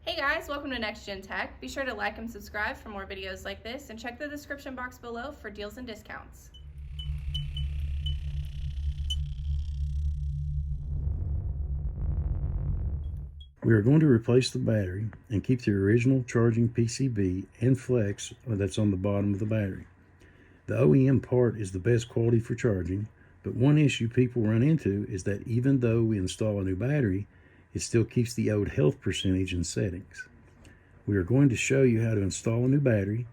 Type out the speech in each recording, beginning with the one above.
Hey guys, welcome to Next Gen Tech. Be sure to like and subscribe for more videos like this, and check the description box below for deals and discounts. We are going to replace the battery and keep the original charging PCB and flex that's on the bottom of the battery. The OEM part is the best quality for charging, but one issue people run into is that even though we install a new battery, it still keeps the old health percentage and settings. We are going to show you how to install a new battery,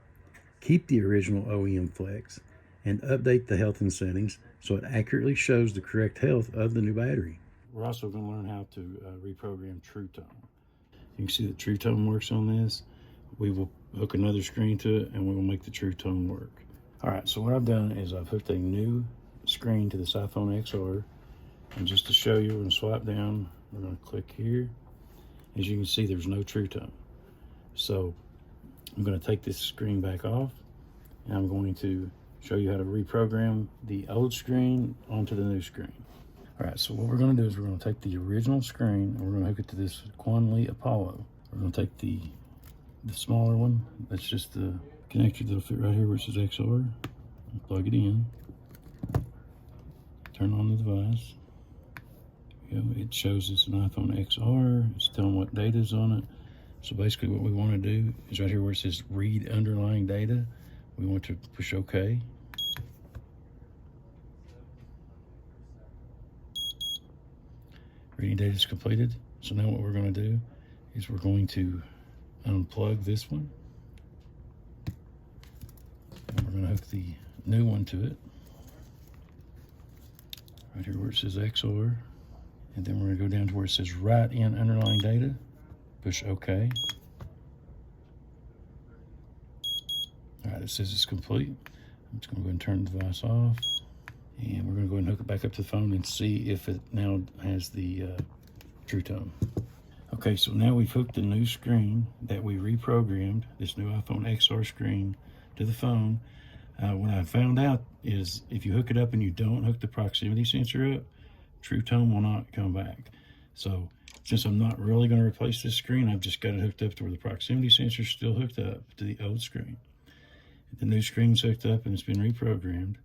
keep the original OEM flex, and update the health and settings so it accurately shows the correct health of the new battery. We're also going to learn how to reprogram True Tone. You can see that True Tone works on this. We will hook another screen to it and we will make the True Tone work. All right, so what I've done is I've hooked a new screen to this iPhone XR. And just to show you, we're going to swipe down. We're going to click here. As you can see, there's no True Tone. So I'm going to take this screen back off and I'm going to show you how to reprogram the old screen onto the new screen. All right, so what we're going to do is we're going to take the original screen and we're going to hook it to this Quanly Apollo. We're going to take the smaller one. That's just the connector that'll fit right here where it says XR. And plug it in. Turn on the device. It shows it's an iPhone XR. It's telling what data is on it. So basically what we want to do is right here where it says read underlying data, we want to push OK. Reading data is completed. So now what we're going to do is we're going to unplug this one. And we're going to hook the new one to it. Right here where it says XR. And then we're going to go down to where it says write in underlying data. Push OK. All right, it says it's complete. I'm just going to go ahead and turn the device off. And we're going to go ahead and hook it back up to the phone and see if it now has the True Tone. Okay, so now we've hooked the new screen that we reprogrammed, this new iPhone XR screen, to the phone. What I found out is if you hook it up and you don't hook the proximity sensor up, True Tone will not come back. So since I'm not really going to replace this screen, I've just got it hooked up to where the proximity sensor is still hooked up to the old screen. The new screen's hooked up and it's been reprogrammed.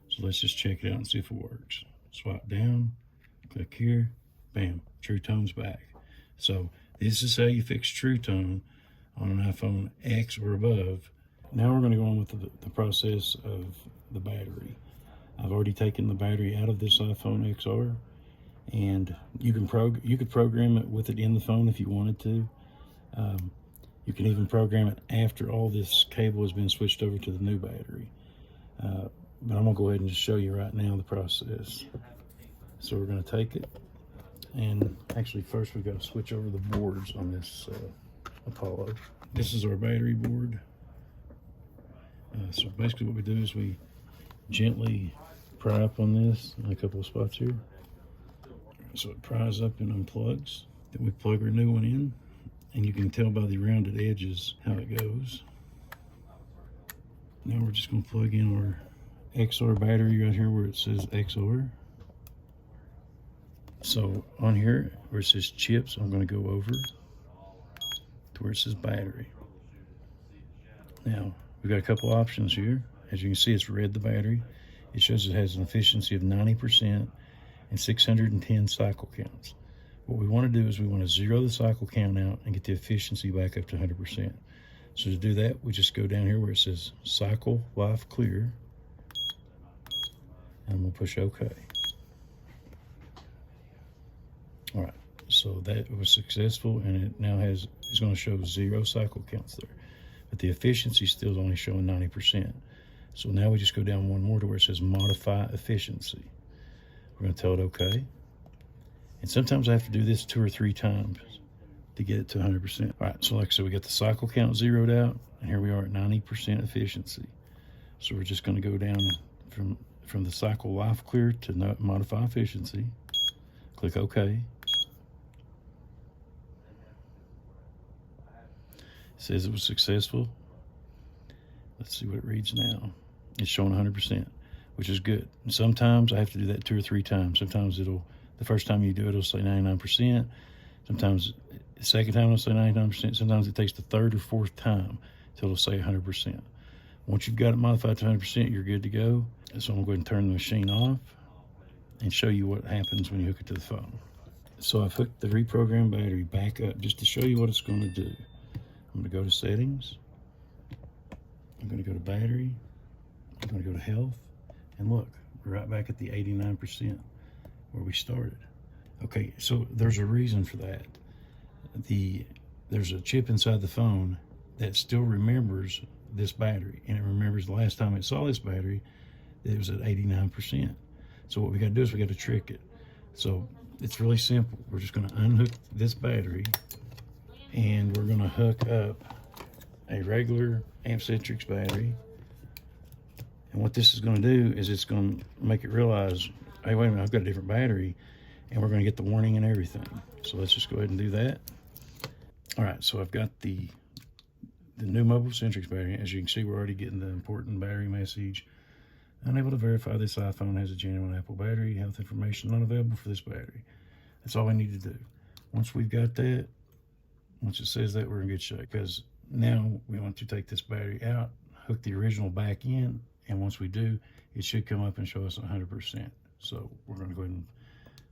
So let's just check it out and see if it works. Swipe down, click here, bam, True Tone's back. So this is how you fix True Tone on an iPhone X or above. Now we're going to go on with the process of the battery. I've already taken the battery out of this iPhone XR, and you could program it with it in the phone if you wanted to. You can even program it after all this cable has been switched over to the new battery. But I'm gonna go ahead and just show you right now the process. So we're gonna take it, and actually first we've got to switch over the boards on this Apollo. This is our battery board. So basically what we do is we gently pry up on this in a couple of spots here. So it pries up and unplugs. Then we plug our new one in, and you can tell by the rounded edges how it goes. Now we're just gonna plug in our XR battery right here where it says XR. So on here where it says chips, I'm going to go over to where it says battery. Now we've got a couple options here. As you can see, it's red, the battery. It shows it has an efficiency of 90% and 610 cycle counts. What we want to do is we want to zero the cycle count out and get the efficiency back up to 100%. So to do that, we just go down here where it says cycle life clear, and we'll push OK. All right, so that was successful, and it now is going to show 0 cycle counts there, but the efficiency still is only showing 90%. So now we just go down one more to where it says modify efficiency. We're going to tell it OK, and sometimes I have to do this 2 or 3 times to get it to 100%. All right, so like I said, we got the cycle count zeroed out, and here we are at 90% efficiency. So we're just going to go down from the cycle life clear to modify efficiency. Click OK. It says it was successful. Let's see what it reads now. It's showing 100%, which is good. And sometimes I have to do that 2 or 3 times. Sometimes the first time you do it, it'll say 99%. Sometimes The second time it'll say 99%. Sometimes it takes the third or fourth time till it'll say 100%. Once you've got it modified to 100%, you're good to go. So I'm going to go ahead and turn the machine off and show you what happens when you hook it to the phone. So I've hooked the reprogrammed battery back up just to show you what it's going to do. I'm going to go to settings. I'm going to go to battery. I'm going to go to health. And look, we're right back at the 89% where we started. Okay, so there's a reason for that. There's a chip inside the phone that still remembers this battery, and it remembers the last time it saw this battery, it was at 89%. So what we got to do is we got to trick it. So it's really simple. We're just going to unhook this battery, and we're going to hook up a regular Amp-Centrix battery. And what this is going to do is it's going to make it realize, hey, wait a minute, I've got a different battery, and we're going to get the warning and everything. So let's just go ahead and do that. All right, so I've got the new mobile Centrix battery. As you can see, we're already getting the important battery message. Unable to verify this iPhone has a genuine Apple battery. Health information not available for this battery. That's all we need to do. Once we've got that, once it says that, we're in good shape. Because now we want to take this battery out, hook the original back in, and once we do, it should come up and show us 100%. So we're going to go ahead and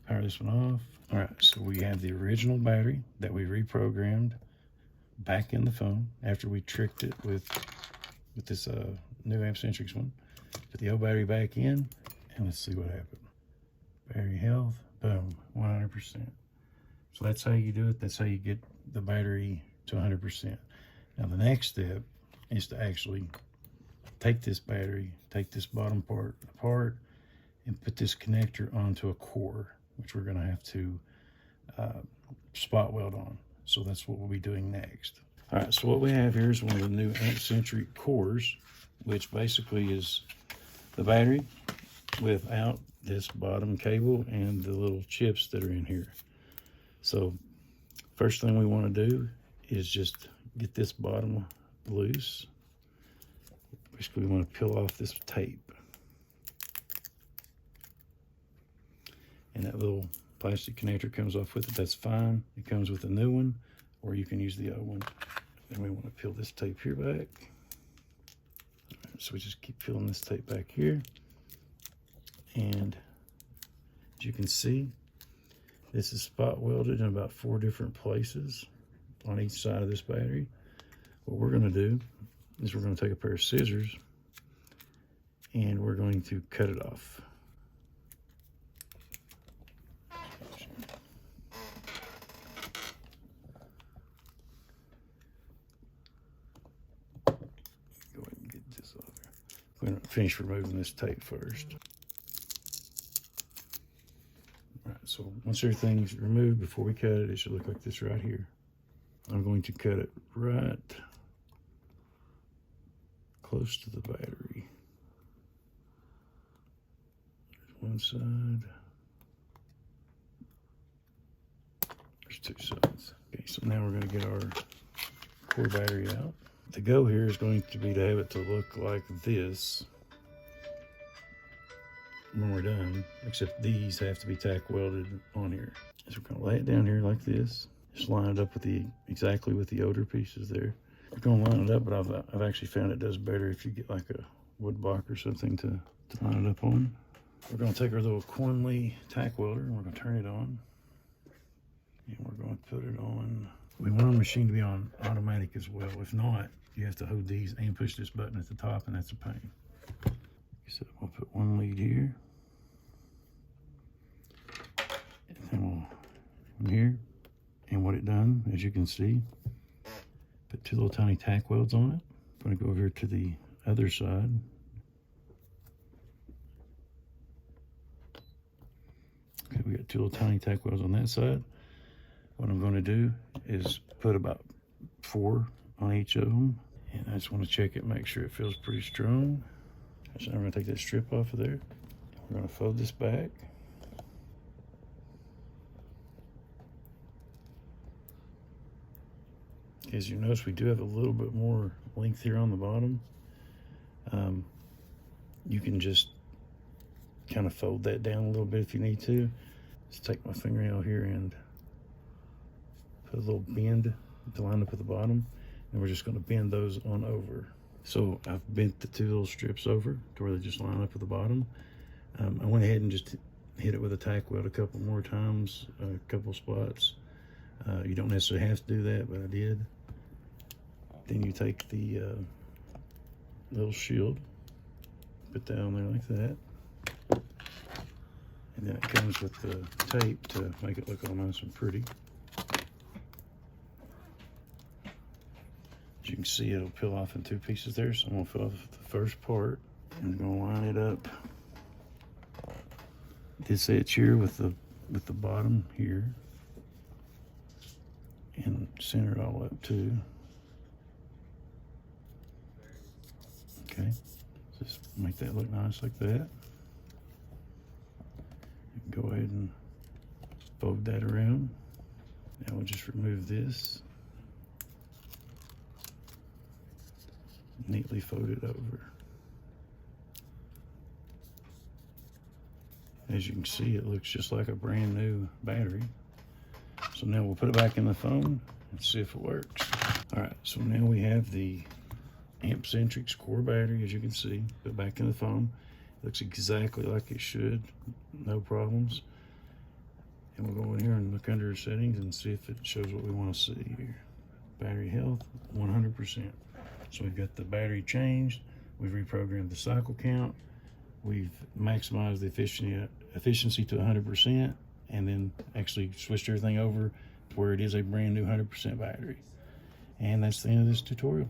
power this one off. All right, so we have the original battery that we reprogrammed back in the phone after we tricked it with this new Amp-Centrix one. Put the old battery back in, and let's see what happened. Battery health, boom, 100%. So that's how you do it. That's how you get the battery to 100%. Now the next step is to actually take this battery, take this bottom part apart, and put this connector onto a core, which we're going to have to spot weld on. So that's what we'll be doing next. All right, so what we have here is one of the new Amp-Centrix cores, which basically is the battery without this bottom cable and the little chips that are in here. So first thing we want to do is just get this bottom loose. Basically, we want to peel off this tape. And that little plastic connector comes off with it. That's fine. It comes with a new one, or you can use the old one. Then we want to peel this tape here back. So we just keep peeling this tape back here. And as you can see, this is spot welded in about 4 different places on each side of this battery. What we're going to do is we're going to take a pair of scissors and we're going to cut it off. Go ahead and get this off here. I'm going to finish removing this tape first. All right, so once everything's removed, before we cut it, it should look like this right here. I'm going to cut it right close to the battery. There's one side. There's 2 sides. Okay, so now we're going to get our core battery out. The goal here is going to be to have it to look like this when we're done, except these have to be tack welded on here. So we're going to lay it down here like this. Just line it up with exactly with the older pieces there. We're going to line it up, but I've actually found it does better if you get like a wood block or something to line it up on. We're going to take our little Cornley tack welder and we're going to turn it on. And we're going to put it on. We want our machine to be on automatic as well. If not, you have to hold these and push this button at the top, and that's a pain. So we'll put one lead here. And then we'll here. And what it done, as you can see, put 2 little tiny tack welds on it. I'm going to go over to the other side. Okay, we got 2 little tiny tack welds on that side. What I'm going to do is put about 4 on each of them. And I just want to check it, make sure it feels pretty strong. So I'm going to take that strip off of there. We're going to fold this back. As you notice, we do have a little bit more length here on the bottom. You can just kind of fold that down a little bit if you need to. Just take my fingernail here and put a little bend to line up at the bottom, and we're just going to bend those on over. So I've bent the 2 little strips over to where they just line up at the bottom. I went ahead and just hit it with a tack weld a couple more times, a couple spots. You don't necessarily have to do that, but I did. Then you take the little shield, put that on there like that. And then it comes with the tape to make it look all nice and pretty. As you can see, it'll peel off in 2 pieces there. So I'm gonna fill off the first part and I'm gonna line it up. This edge here with the bottom here, and center it all up too. Okay, just make that look nice like that. Go ahead and fold that around. Now we'll just remove this. Neatly fold it over. As you can see, it looks just like a brand new battery. So now we'll put it back in the phone and see if it works. All right, so now we have the AmpCentrix core battery, as you can see, put back in the phone. It looks exactly like it should, no problems. And we'll go in here and look under settings and see if it shows what we want to see here. Battery health, 100%. So we've got the battery changed, we've reprogrammed the cycle count, we've maximized the efficiency to 100%, and then actually switched everything over to where it is a brand new 100% battery. And that's the end of this tutorial.